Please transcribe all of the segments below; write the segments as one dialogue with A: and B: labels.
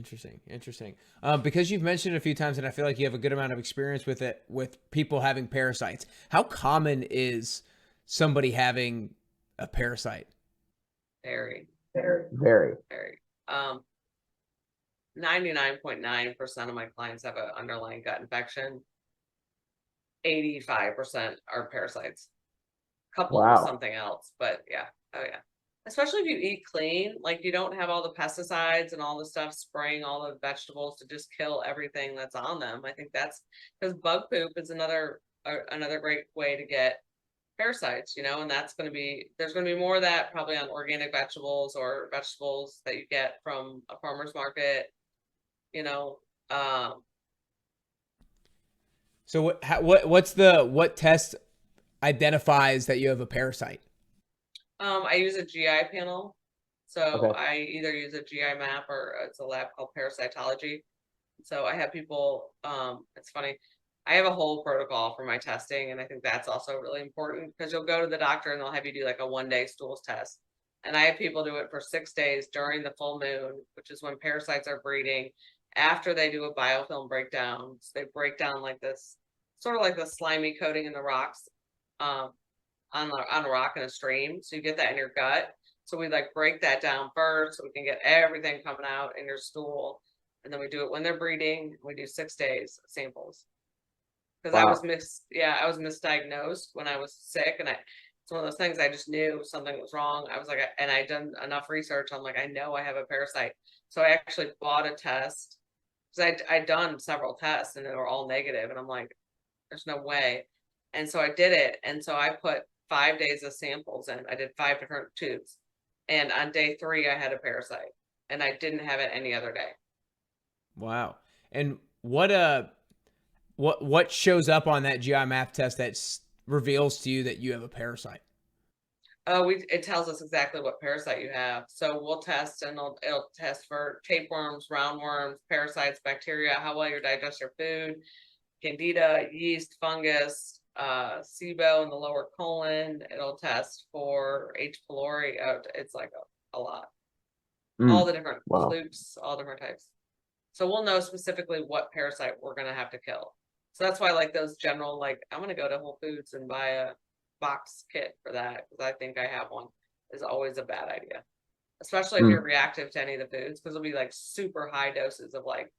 A: Interesting. Because you've mentioned it a few times, and I feel like you have a good amount of experience with it, with people having parasites. How common is somebody having a parasite?
B: Very,
C: Very.
B: very. 99.9% of my clients have an underlying gut infection. 85% are parasites, coupled with
C: Wow.
B: something else. But yeah, oh yeah. Especially if you eat clean, like you don't have all the pesticides and all the stuff spraying all the vegetables to just kill everything that's on them. I think that's because bug poop is another great way to get parasites, and that's going to be, there's going to be more of that probably on organic vegetables or vegetables that you get from a farmer's market, you know. Um,
A: So what test identifies that you have a parasite?
B: I use a GI panel. So
C: Okay.
B: I either use a GI map or it's a lab called parasitology. So I have people, it's funny, I have a whole protocol for my testing, and I think that's also really important because you'll go to the doctor and they'll have you do like a 1-day stools test. And I have people do it for 6 days during the full moon, which is when parasites are breeding, after they do a biofilm breakdown. So they break down like this, sort of like the slimy coating in the rocks, um, on a rock in a stream. So you get that in your gut. So we like break that down first so we can get everything coming out in your stool. And then we do it when they're breeding. We do 6 days samples. Because
C: Wow.
B: I was misdiagnosed when I was sick, and it's one of those things I just knew something was wrong. I was like, and I done enough research. I'm like, I know I have a parasite. So I actually bought a test because I'd done several tests and they were all negative, and I'm like, there's no way. And so I did it. And so I put 5 days of samples in. I did 5 different tubes. And on day 3, I had a parasite. And I didn't have it any other day.
A: Wow. And what shows up on that GI map test that reveals to you that you have a parasite?
B: Oh, it tells us exactly what parasite you have. So we'll test, and it'll test for tapeworms, roundworms, parasites, bacteria, how well you digest your food, candida, yeast, fungus, SIBO in the lower colon. It'll test for H. pylori. It's like a lot. All
C: Mm.
B: the different
C: Wow.
B: flukes, all different types. So we'll know specifically what parasite we're gonna have to kill. So that's why, like, those general, like, I'm gonna go to Whole Foods and buy a box kit for that because I think I have one, is always a bad idea. Especially if you're
C: Mm.
B: reactive to any of the foods, because it'll be like super high doses of like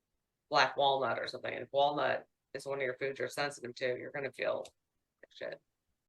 B: black walnut or something. And if walnut is one of your foods you're sensitive to, you're gonna feel like shit.